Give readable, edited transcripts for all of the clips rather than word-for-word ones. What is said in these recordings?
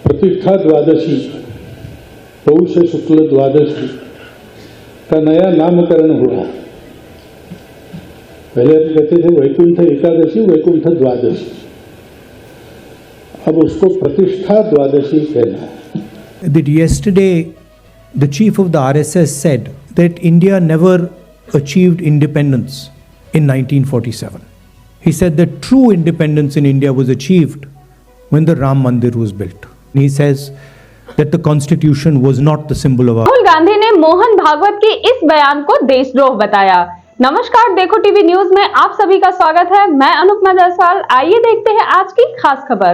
प्रतिष्ठा द्वादशी पौष शुक्ल द्वादशी का नया नामकरण हुआ। पहले हम कहते थे वैकुंठ एकादशी, वैकुंठ द्वादशी, अब उसको प्रतिष्ठा द्वादशी कहना है। That yesterday the chief of the RSS said that India never achieved independence in 1947. He said that true independence in India was achieved when the Ram Mandir was built. He says that the constitution was not the symbol of our... Rahul Gandhi ने मोहन भागवत के इस बयान को देशद्रोह बताया। नमस्कार, देखो TV news में आप सभी का स्वागत है। मैं अनुपमा जायसवाल। आइए देखते हैं आज की खास खबर।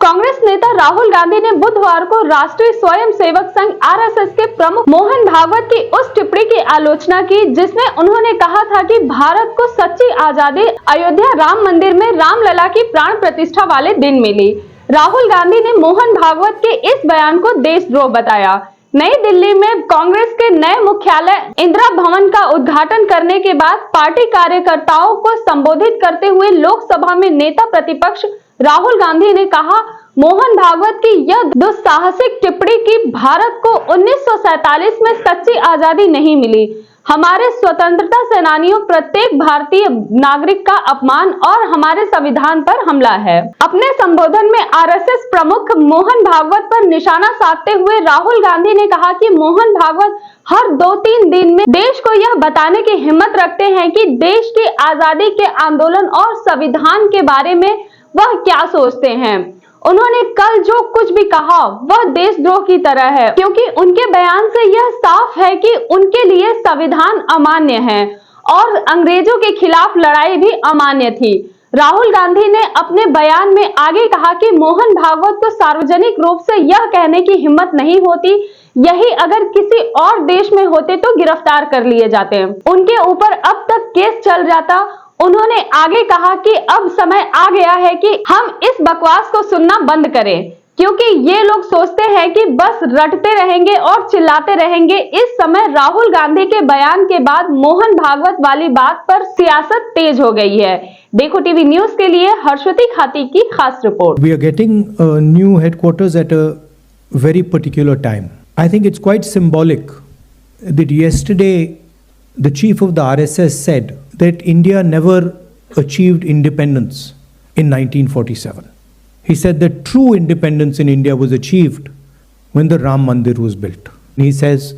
कांग्रेस नेता राहुल गांधी ने बुधवार को राष्ट्रीय स्वयंसेवक संघ आरएसएस के प्रमुख मोहन भागवत की उस टिप्पणी की आलोचना की जिसमें उन्होंने कहा था कि भारत को सच्ची आजादी अयोध्या राम मंदिर में रामलला की प्राण प्रतिष्ठा वाले दिन मिली। राहुल गांधी ने मोहन भागवत के इस बयान को देशद्रोह बताया। नई दिल्ली में कांग्रेस के नए मुख्यालय इंदिरा भवन का उद्घाटन करने के बाद पार्टी कार्यकर्ताओं को संबोधित करते हुए लोकसभा में नेता प्रतिपक्ष राहुल गांधी ने कहा, मोहन भागवत की यह दुस्साहसिक टिप्पणी कि भारत को 1947 में सच्ची आजादी नहीं मिली, हमारे स्वतंत्रता सेनानियों प्रत्येक भारतीय नागरिक का अपमान और हमारे संविधान पर हमला है। अपने संबोधन में आरएसएस प्रमुख मोहन भागवत पर निशाना साधते हुए राहुल गांधी ने कहा कि मोहन भागवत हर 2-3 दिन में देश को यह बताने की हिम्मत रखते हैं कि देश की आजादी के आंदोलन और संविधान के बारे में वह क्या सोचते हैं। उन्होंने कल जो कुछ भी कहा वह देशद्रोह की तरह है, क्योंकि उनके बयान से यह साफ है कि उनके लिए संविधान अमान्य है और अंग्रेजों के खिलाफ लड़ाई भी अमान्य थी। राहुल गांधी ने अपने बयान में आगे कहा कि मोहन भागवत को सार्वजनिक रूप से यह कहने की हिम्मत नहीं होती, यही अगर किसी और देश में होते तो गिरफ्तार कर लिए जाते, उनके ऊपर अब तक केस चल जाता। उन्होंने आगे कहा कि अब समय आ गया है कि हम इस बकवास को सुनना बंद करें, क्योंकि ये लोग सोचते हैं कि बस रटते रहेंगे और चिल्लाते रहेंगे। इस समय राहुल गांधी के बयान के बाद मोहन भागवत वाली बात पर सियासत तेज हो गई है। देखो टीवी न्यूज के लिए हर्षवती खाती की खास report. We are getting new headquarters at a very particular time. I think it's quite symbolic that yesterday the chief of the RSS said that India never achieved independence in 1947. He said that true independence in India was achieved when the Ram Mandir was built. He says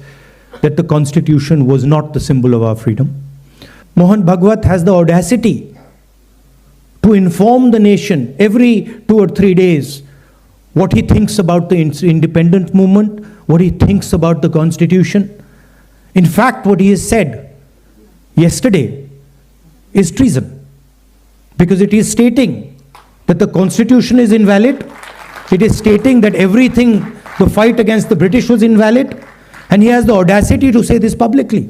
that the constitution was not the symbol of our freedom. Mohan Bhagwat has the audacity to inform the nation every 2 or 3 days what he thinks about the independent movement, what he thinks about the constitution. In fact, what he has said yesterday is treason, because it is stating that the constitution is invalid, it is stating that everything, the fight against the British was invalid, and he has the audacity to say this publicly.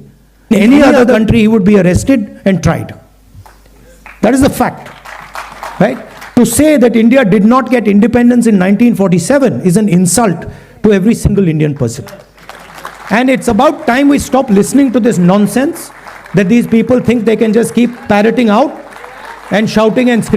In any other country he would be arrested and tried. That is the fact, right? To say that India did not get independence in 1947 is an insult to every single Indian person. And it's about time we stop listening to this nonsense that these people think they can just keep parroting out and shouting and screaming.